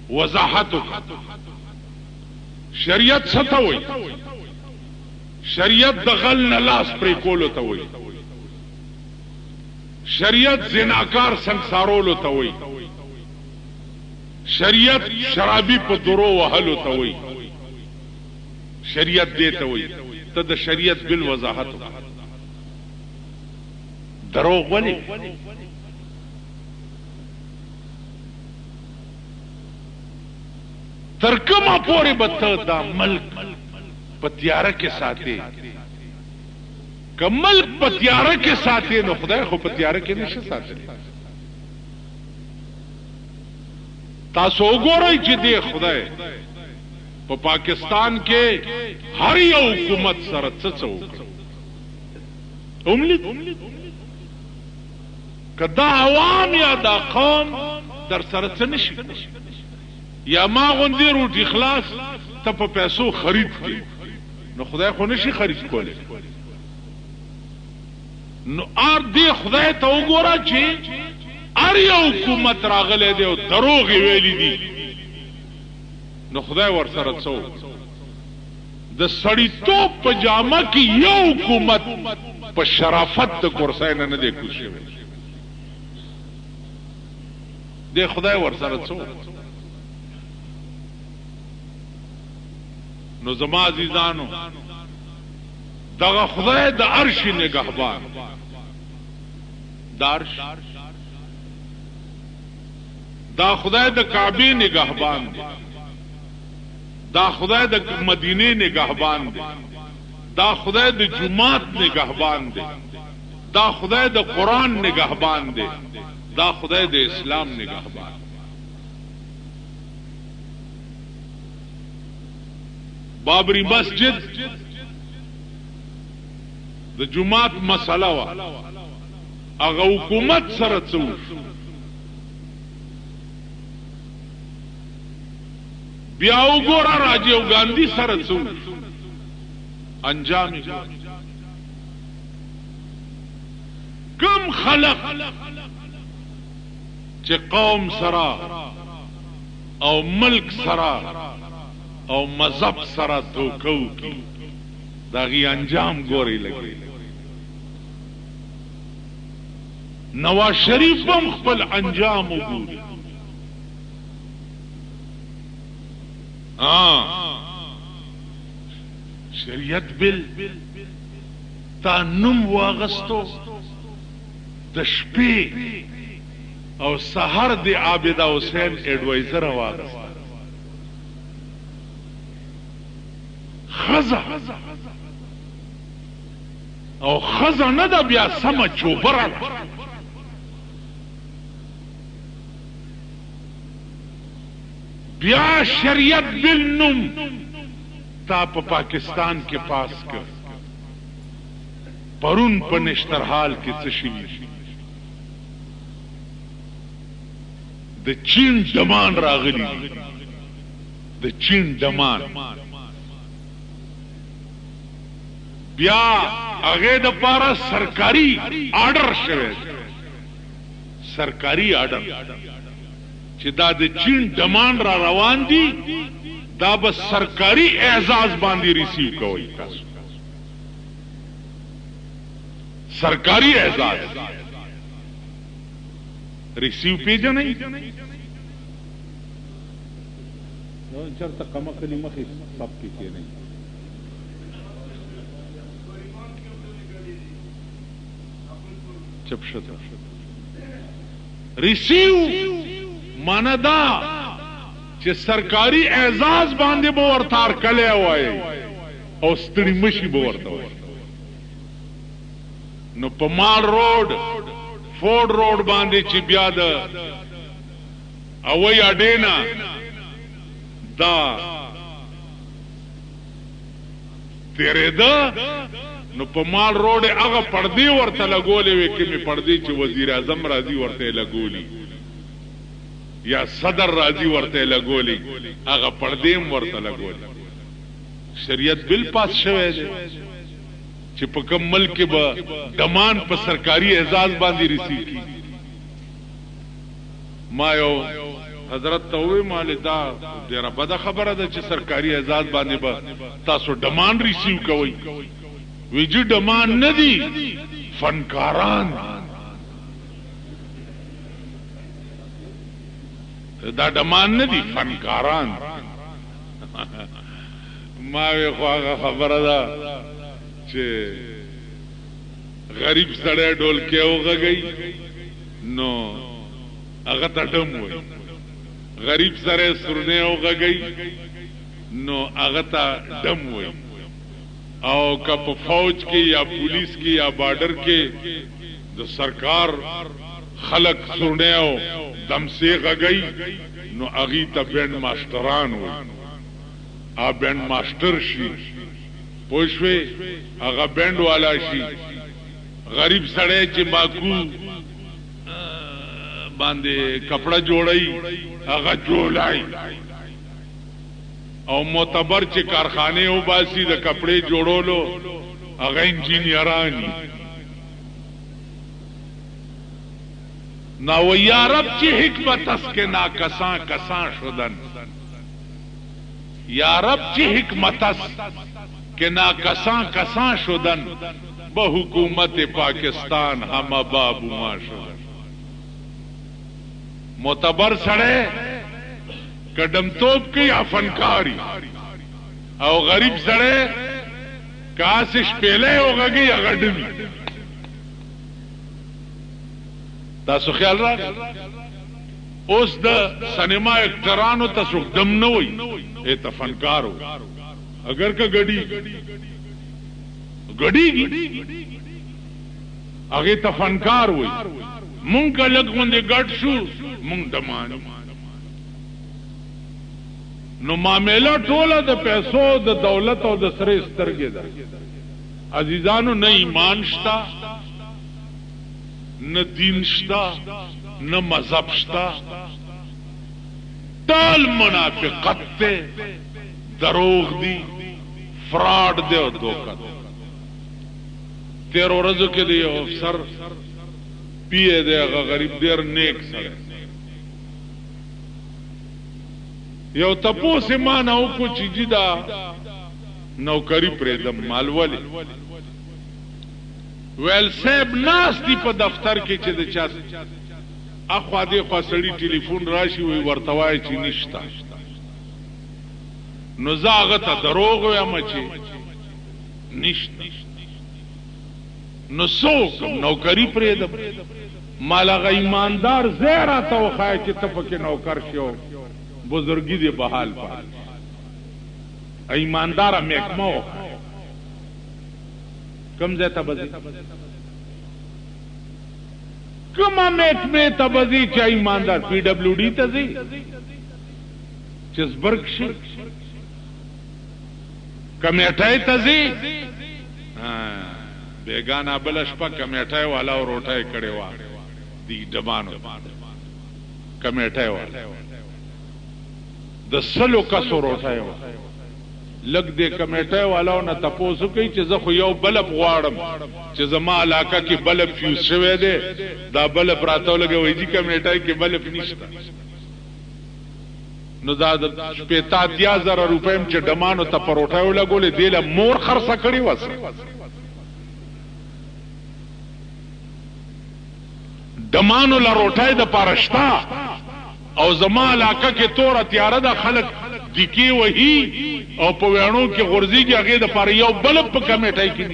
وضاحت شریعت څه ته وایي شریعت د غل نه لاس پرې کولو ته وایي شریعت زناکار سنگسارولو ته وایي شریعت شرابی په درو وهلو ته وایي شریعت دې ته وایي ته د شریعت بل وضاحت دروغ ولې تر کومه پورې به ته دا ملک په تیاره کې ساتې که ملک په تیاره کې ساتې نو خدای خو په تیاره کې نشي ساتلی تاسو وګورئ چې دی خدای په پاکستان کې هر یو حکومت سره څه وکړي که دا عوام یا دا قوم در سره څه نشي یا ما غوندې روټي خلاص ته په پیسو خرید کړي نو خدای خو نشي خرید کولی نو ار دې خدای ته وګوره چې ار یو حکومت راغلی دی او دروغ ویلي دي نو خدای ورسره څه د سړیتوب په جامه کې یو حکومت په شرافت د کرسۍ نه دی کوز شوی دی خدای ورسره څه نو زما عزیزانو دغه خدای د عرش نگهبان دا خدای د کعبه نگهبان دی دا خدای د مدینه نگهبان دی دا خدای د جمعات نگهبان دی دا خدای د قرآن نگهبان دی دا خدای د اسلام نگهبان بابری مسجد د جمعات مسله وا هغه حکومت سره څو بیا وګوره راجیو ګاندھی سره څو انجام کم خلق چې قوم سره او ملک سره او مذهب سره دوکو کی داغي انجام ګوري لګي نواز شریف هم خپل انجام وګوري شریعت بل تا نوم واغستو د شپې او سحر د عابده حسین ایڈوائزر واغست خزا او خزا نه دا بیا سم چوبره بیا شریعت بالنوم تا په پاکستان کې پاس کړ پرون په نشترحال کې څه شوي د چین دمان راغلی د چین دمان بیا هغه د پاره سرکاري آرډر شوی سرکاري آرډر چې دا د چین دمان را روان دي دا به سرکاري اعزاز باندې ریسیو کوي تاسو سرکاري اعزاز ریسیو پیژنئ نو چرته کما کلمه کې سب کې نه چپ شته ریسیو مانا دا چې سرکاري اعزاز باندې به ورته ارکلی وای او ستړي مشي به ورته وای نو په مال روډ فورډ روډ باندې چې بیا د اوی اډینا دا تیرې دا نو په مال روډ هغه پردې ورته لګولې وې کې می پردې چې وزیر اعظم راځي ورته لګولي یا صدر راځي ورته لګولي هغه پردې ورته لګولي شریعت بل پاس شوی دی چې په کوم ملک کې به دمان په سرکاري اعزاز باندې رسیږي ما یو حضرت ته وی مال دا ډیره بده خبره ده چې سرکاري اعزاز باندې به تاسو ډمان ریسیو کوئ وی جی ډمان نه دي فنکاران دا ډمان نه دي فنکاران ما وی خو هغه خبره ده چې غریب سړی ډولکی وغږی نو هغه ته ډم وی غریب سره سرونه وغږی نو هغه ته ډم وی او که په فوج کې یا پولیس کې یا بارډر کې د سرکار خلق سرونه او دمسه غږی نو هغه ته بینډ ماستران وی ا بینډ ماستر شي پوښوي هغه بینډ والا شي غریب سړی چې باکو باندې کپڑا جوړای هغه جوړای او معتبر چې کارخانه او باسي د کپڑے جوړولو هغه انجینیرانی نو یا رب چې حکمت اس کے ناکساں کساں شدن یا رب چې حکمت اس کے ناکساں کساں شدن به حکومت پاکستان هم بابو ما شدن معتبر سړی کډم توپ کوي افنکاری او غریب سړی کاسش پیله وغږی هغه ډمی تاسو خیال راغی اوس د سینما اکټرانو تاسو دم نه وای ته فنکارو اگر کا غړي هغه ته فنکار وای مونږ لږ غونډه ګډ شو مونږ دمان نو معاملہ ټوله د پیسو د دولت او د سره سترګې ده عزیزانو نه ایمان شتا نه دین شتا نه مذهب شتا ټول منافقت ته دروغ دی فراډ دی او دوکه تیر ورځو کې دی افسر پیه دی هغه غریب ډیر نیک سره یو تپوس ما نو کو چې جدا نوکری پرې د مال ولی ویل صاحب ناس دی په دفتر کې چې د چا اخوا دی خوا سړی ټلیفون راشي وي ورتوای چې نشتا نو زاغه ته دروغ وایم چې نشتا نو څوک نوکری پرې د مال هغه ایماندار زیرا ته وخای چې ته پکې نوکر شو بزرگی دی بحال پا ایماندارا محکمہ کم زی تبزی کم محکمہ تبزی چا ایماندار پی ڈبلیو ڈی تزی چزبرگ شی کمیٹائی تزی بیگانا بلشپا کمیٹائی والا اور روٹائی کڑے وا دی ڈبانو کمیٹائی والا د سلو کسو روټای لګ دې کمیټه والو نه تاسو کوي چې زه خو یو بلب غواړم چې زما علاقه کې بلب فیوز شوی دی دا بلب راته لګوي چې کمیټه کې بلب نشته نو دا 15,000 روپۍ چې ډمانو ته پروټای لګولې دی له مور خرڅه کړی وسه ډمانو لا روټای د پارشتا او زما علاقه کې تور تیاره د خلک دکی وਹੀ او په وینو کې غورځي کې هغه د پر یو بلب په کمیټای کې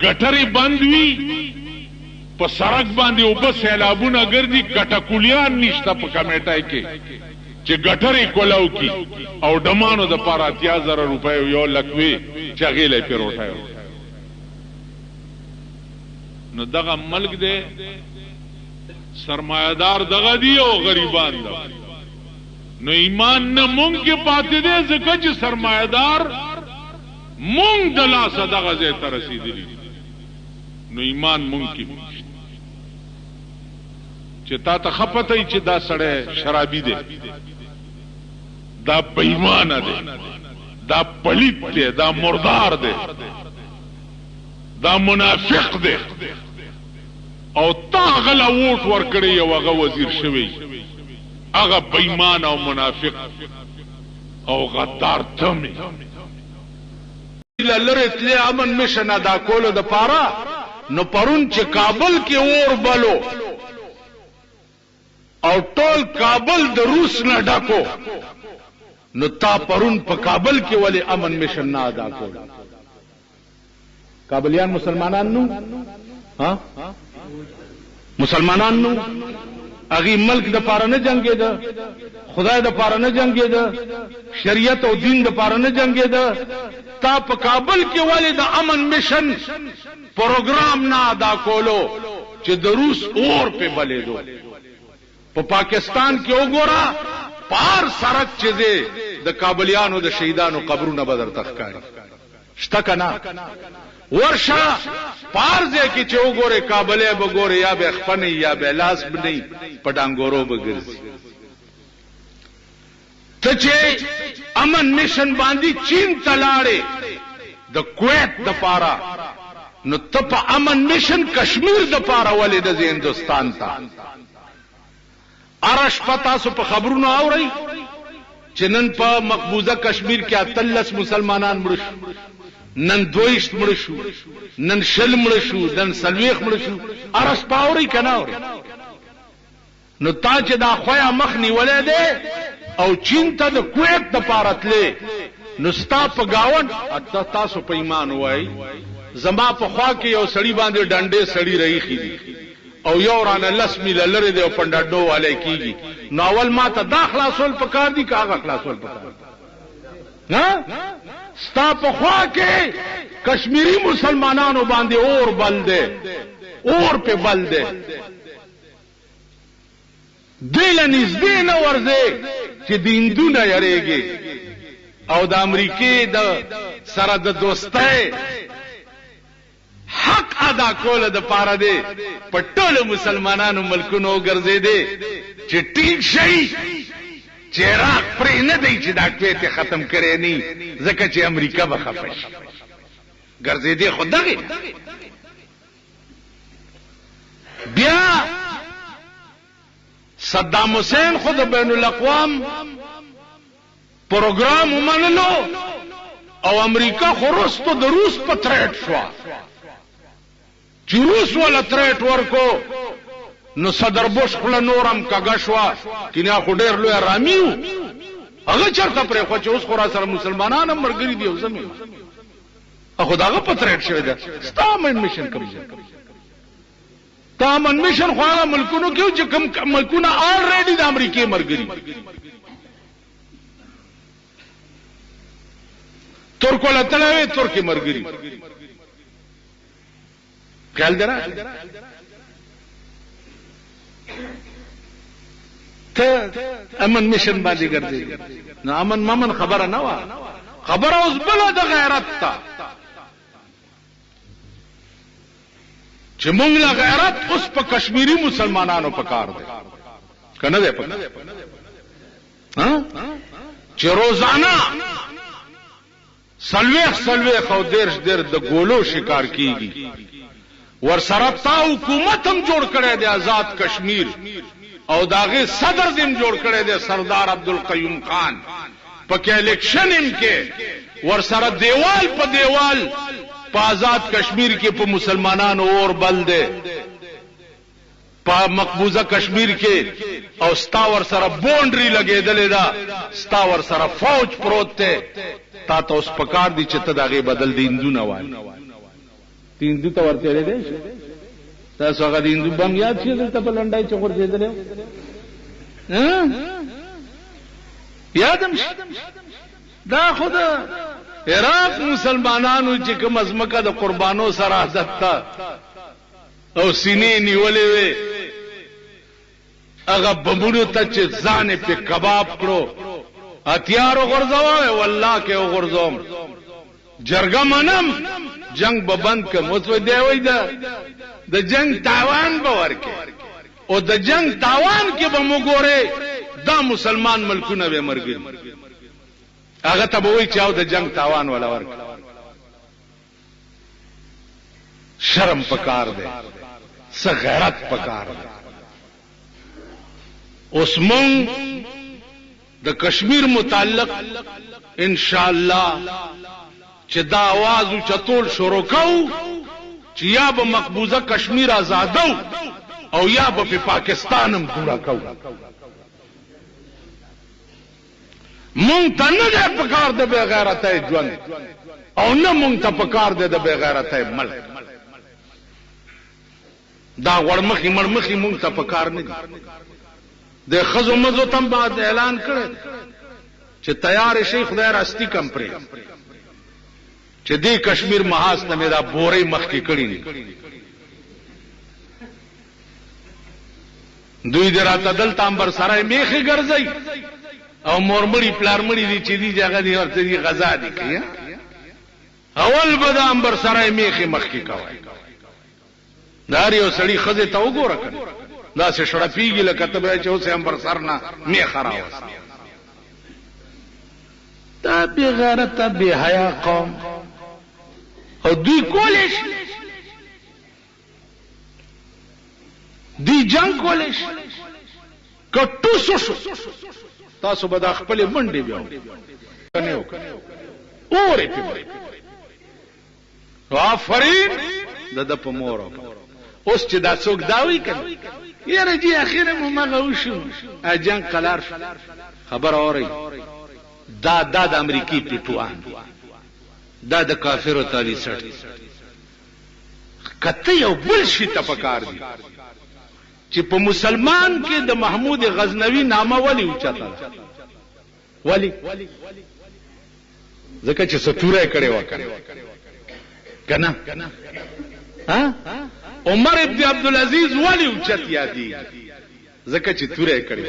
ګټري بند وی په سړک باندې او په سیلابونه ګرځي کټکولیان نشته په کمیټای کې چې ګټري کولاو کې او ډمانو د پر 8000 روپۍ یو لکوي چې هغه لې پیروټایو نو دغه ملک دی سرمایدار دغه دی او غریبان دا نو ایمان نه مونږ کې پاتې دي ځکه چې سرمایدار مونږ د لاسه دغه ځای ته رسیدلی نو ایمان مونږ کې چې تا ته خپته چې دا سړی شرابي دی دا بېمانه دی دا پلیت دی دا مردار دی دا منافق دی او تا غلا ووټ ورکړی یو هغه وزیر شوی هغه بېمان او منافق او غدار تمي لره تل امن مشن ادا کولو د پاره نو پرون چې کابل کې اور بلو او ټول کابل د روس نه ډکو نو تا پرون په کابل کې ولی امن مشن نه ادا کول کابلیان مسلمانان نو ها مسلمانان نو اغي ملک د پاره نه جنگي ده خدای د پاره نه جنگي ده شریعت او دین د پاره نه جنگي ده تا په کابل کې ولی د امن مشن پروګرام نه ادا کولو چې د روس اور په بلې دو په پاکستان کې وګورا پار سرک چیزه د کابلیانو د شهیدانو قبرونه بدر تخکاری شته کنا ورشا پارځه کې چې وګوره کابلې وګوره یا به خپنه یا به لاس بنئ پډانګورو بګرځي ته چې امن مشن باندې چین تلاړې د کویت د پارا نو ته په امن مشن کشمیر د پارا ولې د هندستان ته ارش پتا سو په خبرونو اوري چې نن په مقبوضه کشمیر کې 38 مسلمانان مړ شو نن 22 مړ شو نن شل مړ شو نن سلويخ مړ شو ارش پاوري کنه اوري نو تا چې دا خویا مخ نیولې ده او چین ته د کویت د پارتلې نو ستا په گاون اته تاسو په ایمان وای زما په خوا کې یو سړی باندې ډنډې سړی رہی خېدي او یو رانه لسمی لره دی او پندډو والے کیږي نو اول ما ته داخلا سول پکار دي کاغه خلاصول پکار ها ستا په خوا کې کشمیری مسلمانانو باندې اور بل دے اور په بل دے دل نږدې نه ورځي چې دیندونه یریږي او د امریکای د سره د دوستۍ حق ادا کول د پاره دی په ټولو مسلمانانو ملکونو ګرځي دي چې ټیک شي چې راک پرې نه دی چې دا کویت ختم کړي نه ځکه چې امریکا به خفش ګرځي دي خدای بیا صدام حسین خود بین الاقوام پروګرام ومنلو او امریکا خورستو د روس په تریټ شو چې روس ولا تریټ ورکو نو صدر بوش خپل نورم کاغشوا کینه خو ډیر لوی رامیو هغه چرته پرې خو چې اوس خورا سره مسلمانان هم مرګري دی زمي هغه داغه په تریټ شوی دا ستامن میشن کوي تامن میشن خو هغه ملکونو کې چې کوم ملکونه الریډي د امریکای مرګري ترکو لتلوي ترکی مرګري خیال درا ته امن میشن باندې ګرځي نو امن ممن خبره نه و خبره اوس بل د غیرت تا چې مونږ لا غیرت اوس په کشمیری مسلمانانو په کار دی کنه دی په ها چې روزانه سلويخ او درش د ګولو شکار کیږي ور سره تا حکومت هم جوړ کړی دی آزاد کشمیر او داغه صدر دیم جوړ کړی دی سردار عبدالقیوم خان پکې الیکشن هم کې ور سره دیوال په دیوال په آزاد کشمیر کې په مسلمانانو اور بل دی په مقبوضه کشمیر کې او ستاور سره بونډري لګېدلې ده ستاور سره فوج پروت دی تا ته اوس پکار دي چې ته داغه بدل دي هندونه وای هندو ته ورته لري تاسو هغه د هندو بم یاد شي ته په لنډای چور دېدل ها یادم دا خدا عراق مسلمانانو چې کوم ازمکه د قربانو سره عادت تا او سینې نیولې وي هغه بمونو ته چې ځان په کباب کړو هتیار غرزوه والله کې غرزوم جرګه منم جنگ به بند کوم اوس و دی وای د جنگ تاوان به ورکه او د جنگ تاوان کې به موګوره دا مسلمان ملکونه به مرګي هغه ته به وای چې او د جنگ تاوان ولا ورکه شرم پکار دی څه غیرت پکار دی اوس مونږ د کشمیر متعلق ان شاء الله چې دا आवाज او چتول شروع کوو چې یا به مقبوضه کشمیر آزادو او یا به په پاکستان هم جوړا کوو. مونږ ته نه پکار د بے غیرته ژوند او نه مونږ ته پکار د بے غیرته ملک. دا ورمخي مرمخي مونږ ته پکار نه دي. د خزو مزو تم بعد اعلان کړی چې تیار شي خدای راستی کمپنی چې دې کشمیر محاذ ته مې دا بورې مخ کې کړی نه. دوی دراته دلته امبر سره میخي ګرځي او مورمړی پلارمړی دي چې دي جګه دي ورته دي غزا دي کوي. اول به د امبر سره میخي مخ کې کوي. داری او سړی خزه ته وګوره کړه دا څه شړپیږي لکه ته به چې اوسه امبر سرنا میخ راوس. دا بے غیرت بے حیا قوم او دوی کولش دی جنگ کولش کټو سوشو تاسو به د خپل منډي بیاو کنيو اورې په آفرین د په مورو. اوس چې دا څوک داوي کوي یاره جی اخیره مو مغه وشو اجان قلار خبر اوري دا د امریکای پیټوان دا د کافرو تالی سټ کته یو بل شي ته پکار دي چې په مسلمان کې د محمود غزنوی نامه ولی اوچاته ولی ځکه چې ستوره کړي وکړه کنه ها عمر ابن عبد العزيز ولی اوچت یادي ځکه چې توره کړي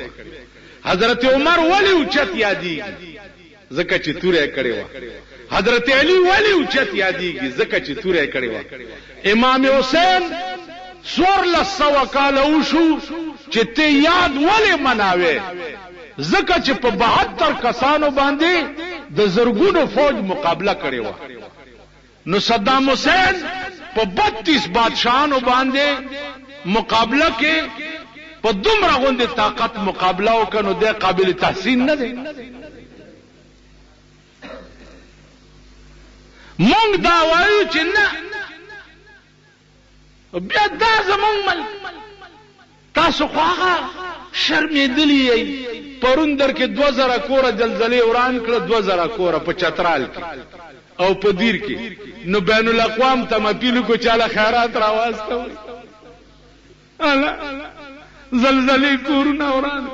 حضرت عمر ولی اوچت یادي ځکه چې توره کړي حضرت علی ولی اوچت یادیږي ځکه چې توره کړي امام حسین سور لسو کال وشو چې ته یاد ولی مناوي ځکه چې په 72 کسانو باندې د زرګونو فوج مقابله کړي و. نو صدام حسین په 32 بادشاہانو باندې مقابله کې په دومره غونډه طاقت مقابله وکړو د قابل تحسین نه دی. مونږ دا وایو چې نه بیا دا زمونږ مل تاسو خو هغه شرمېدلی یې پرون در کې 2000 کوره زلزلې وران کړه 2000 کوره په چترال کې او په دیر کې نو بین الاقوام تمپیلو کو چاله خیرات راوستو الا زلزلې کورونه وران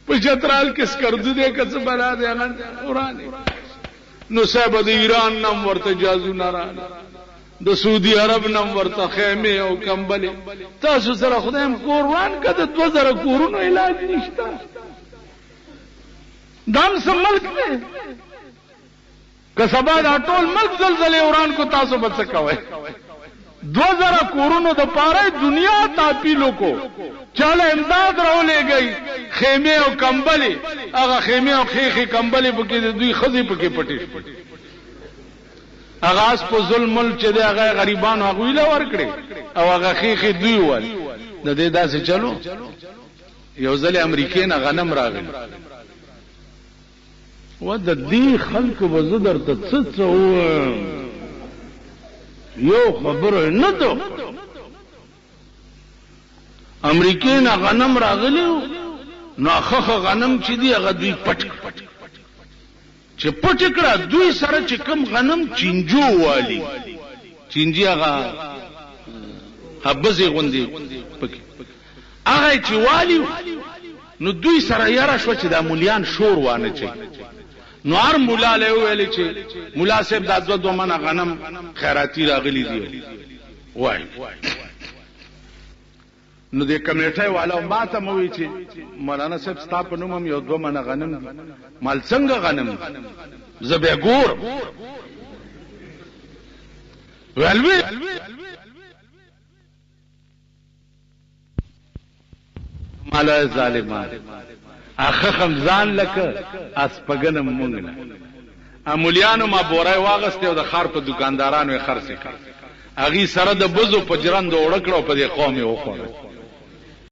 په چترال کې سکردو دې کڅ بنا دې وران نو صاحب د ایران نام ورته جازو ناران د سعودي عرب نام ورته خیمه او کمبلې تاسو سره خدایم قرآن کده 2000 کورونو علاج نشته دام سم ملک دی که سبا دا ټول ملک زلزلې وران کو تاسو بچ کوي 2000 کورونو د پاره دنیا تاپیلو کو چاله امداد راولې گئی خیمه او کمبلې هغه خیمه او خیخي کمبلې پکې دوی خزي پکې پټي اغاز په ظلم چې د هغه غریبانو هغه ویل ورکړي او هغه خیخي دوی ول د دې داسې چلو یو ځل امریکای نه غنم راغلی و د دې خلکو بزدر ته څه یو خبره نه ده امریکای نه غنم راغلی نو خخ غنم چې دی هغه دوی پټ چې پټ کړه دوی سره چې کم غنم چینجو والی چینجی هغه حبزي غوندي پکې هغه چې والی نو دوی سره یاره شو چې د مولیان شور وانه چي نو هر مولا له ویل چې مولا صاحب د دوه منه غنم خیراتی راغلی دی وای نو د کمیټه والا ماته موي چې مولانا صاحب ستا په نوم یو دوه منه غنم مال څنګه غنم زبې ګور ولوي مال ظالمان اخه خمزان لکه اسپګنم مونږ نه امولیانو ما بورای واغسته او د خار په دکاندارانو یې خرڅ کړ اغي سره د بزو په جرند وړکړو په دې قوم یې وخوړ